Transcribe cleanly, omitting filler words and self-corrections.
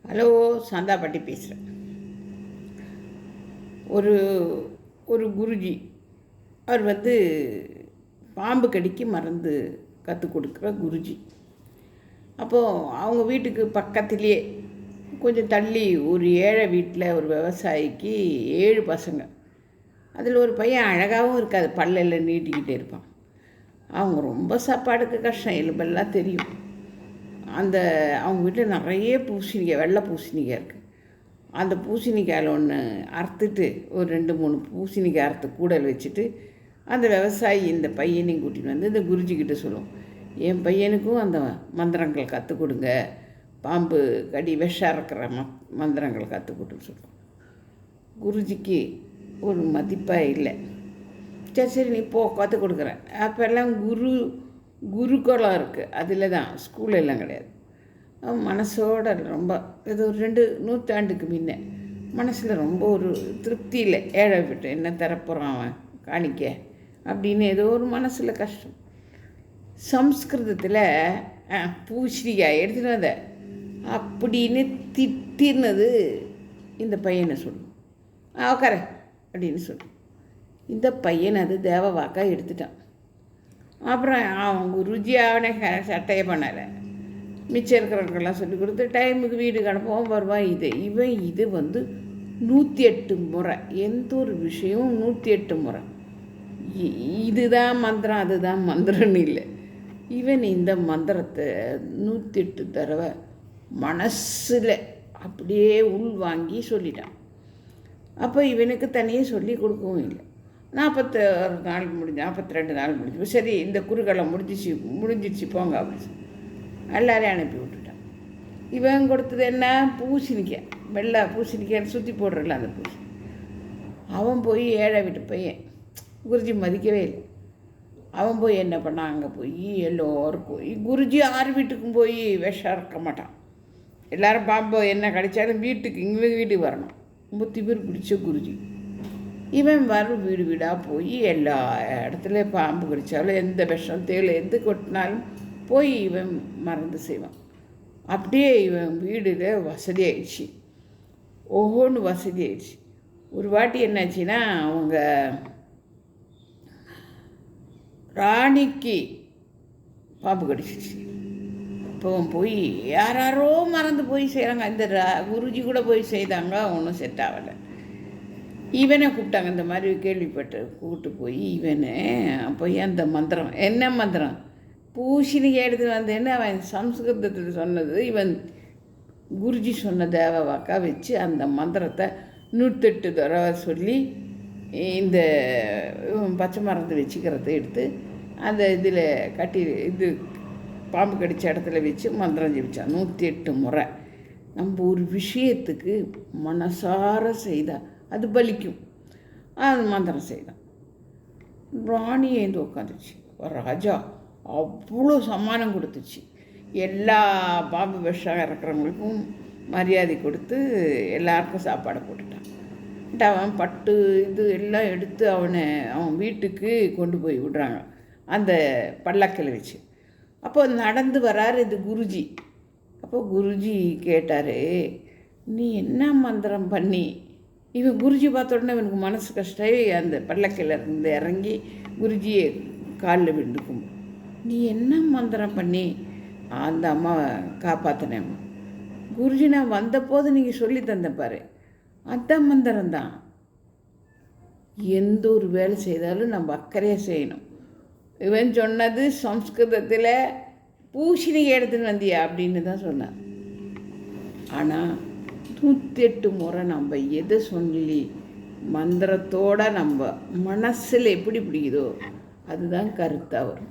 Hello, சாந்தாப்பட்டி பேசுகிறேன். ஒரு ஒரு குருஜி அவர் பாம்பு கடிக்கு மருந்து கற்றுக் கொடுக்குற குருஜி. அப்போது அவங்க வீட்டுக்கு பக்கத்துலேயே கொஞ்சம் தள்ளி ஒரு ஏழை வீட்டில் ஒரு விவசாயிக்கு 7 பசங்க. அதில் ஒரு பையன் அழகாகவும் இருக்காது, பல்லெல்லாம் நீட்டிக்கிட்டே இருப்பான். அவங்க ரொம்ப சாப்பாடுக்கு கஷ்டம், எலும்பெல்லாம் தெரியும். அவங்க வீட்டில் நிறைய பூசணிக்காய், வெள்ளை பூசணிக்காய் இருக்குது. அந்த பூசணிக்காயில் ஒன்று அறுத்துட்டு ஒரு 2-3 பூசணிக்காய் அறுத்து கூடல் வச்சுட்டு அந்த விவசாயி இந்த பையனையும் கூட்டிகிட்டு வந்து இந்த குருஜிக்கிட்ட சொல்லுவோம், என் பையனுக்கும் அந்த மந்திரங்கள் கற்றுக் கொடுங்க, பாம்பு கடி விஷம் இறக்குற மந்திரங்கள் கற்றுக் கொடுன்னு சொல்லுவோம். குருஜிக்கு ஒரு மதிப்பாக இல்லை. சரி நீ போ கற்றுக் கொடுக்குறேன். அப்போல்லாம் குருகுலம் இருக்குது, அதில் தான், ஸ்கூல் எல்லாம் கிடையாது. மனசோட ரொம்ப இது ஒரு 2 நூற்றாண்டுக்கு முன்ன மனசில் ரொம்ப ஒரு திருப்தி இல்லை. ஏழை விட்டு என்ன தரப்போகிறான் அவன் காணிக்க அப்படின்னு ஏதோ ஒரு மனசில் கஷ்டம். சம்ஸ்கிருதத்தில் பூசணிக்காய் எடுத்துகிட்டு வந்த அப்படின்னு திட்டினது இந்த பையனை சொல்லும். உக்கார அப்படின்னு சொல்லும். இந்த பையன் அது தேவ வாக்காக எடுத்துட்டான். அப்புறம் அவன் குருஜியாவனே சட்டையை பண்ணலை, மிச்சம் இருக்கிறவங்களுக்கெல்லாம் சொல்லி கொடுத்து டைமுக்கு வீட்டுக்கு அனுப்பவும் வருவான். இது 108 முறை, எந்த ஒரு விஷயமும் 108 முறை. இதுதான் மந்திரம் அதுதான் மந்திரம்னு இல்லை. இவன் இந்த மந்திரத்தை 108 தடவை மனசில் அப்படியே உள் வாங்கி சொல்லிட்டான். அப்போ இவனுக்கு தனியாக சொல்லி கொடுக்கவும் இல்லை. 41 நாள் 42 நாள் முடிஞ்சு, சரி இந்த குறுகாலம் முடிஞ்சிடுச்சு போங்க அப்படின்னு எல்லாரையும் அனுப்பி விட்டுட்டான். இவன் கொடுத்தது என்ன, பூசணிக்காய், வெள்ளை பூசணிக்காய் சுற்றி போடுறல அந்த பூசணி. அவன் போய் ஏழை வீட்டு பையன், குருஜி மதிக்கவே இல்லை. அவன் போய் என்ன பண்ணான், அங்கே போய் எல்லோருக்கும் குருஜி 6 வீட்டுக்கும் போய் விஷம் இறக்க மாட்டான். எல்லோரும் பாம்பு என்ன கிடைச்சாலும் வீட்டுக்கு வரணும். ரொம்ப திமிர் பிடிச்ச குருஜி. இவன் வீடு வீடாக போய் எல்லா இடத்துலையும் பாம்பு கடித்தாலும் எந்த விஷம் தேள் எது கொட்டினாலும் போய் இவன் மறந்து செய்வான். அப்படியே இவன் வீடில் வசதி ஆயிடுச்சு, ஒவ்வொன்று வசதி ஆயிடுச்சு. ஒரு வாட்டி என்னாச்சுன்னா, அவங்க ராணிக்கு பாம்பு கடிச்சிச்சு. இப்போ போய் யாரோ மறந்து போய் செய்கிறாங்க. இந்த குருஜி கூட போய் செய்தாங்க, ஒன்றும் செட் ஆகலை. இவனை கூப்பிட்டாங்க, இந்த மாதிரி கேள்விப்பட்டு கூப்பிட்டு போய் இவனை போய் அந்த மந்திரம், என்ன மந்திரம், பூசணிக்காய் எடுத்துகிட்டு வந்தேன்னு அவன் சம்ஸ்கிருதத்தில் சொன்னது இவன் குருஜி சொன்ன தேவ வாக்கா வச்சு அந்த மந்திரத்தை 108 தடவை சொல்லி இந்த பச்சை மரத்தை வச்சுக்கிறத எடுத்து அந்த இதில் கட்டி பாம்பு கடித்த இடத்துல வச்சு மந்திரம் ஜெபிச்சான் 108 முறை. நம்ம ஒரு விஷயத்துக்கு மனசார செய்தால் அது பலிக்கும். அது மந்திரம் செய்தான். ராணி ஏந்து உட்காந்துச்சு. ராஜா அவ்வளோ சம்மானம் கொடுத்துச்சு. எல்லா பாம்பு விஷம் இறக்குறவங்களுக்கும் மரியாதை கொடுத்து எல்லாருக்கும் சாப்பாடு போட்டுட்டான். அவன் பட்டு எல்லாம் எடுத்து அவன் வீட்டுக்கு கொண்டு போய் விடுறாங்க அந்த பல்லக்கில் வச்சு. அப்போ நடந்து வராரு இது குருஜி. அப்போ குருஜி கேட்டார், நீ என்ன மந்திரம் பண்ணி? இவன் குருஜி பார்த்த உடனே இவனுக்கு மனசு கஷ்டம். அந்த பல்லக்கில் இருந்து இறங்கி குருஜியை காலில் விழுந்துக்கும், நீ என்ன மந்திரம் பண்ணி அந்த அம்மாவை காப்பாற்றினேன்? குருஜி, நான் வந்தபோது நீங்கள் சொல்லி தந்தப்பார், அந்த மந்திரம்தான். எந்த ஒரு வேலை செய்தாலும் நம்ம அக்கறையாக செய்யணும். இவன் சொன்னது சம்ஸ்கிருதத்தில் பூசணிக்காய் எடுத்துன்னு வந்தியா அப்படின்னு தான் சொன்னான். ஆனால் 108 முறை நம்ம எதை சொல்லி மந்திரத்தோடு நம்ம மனசில் எப்படி பிடிக்குதோ அதுதான் கருத்தாக வரும்.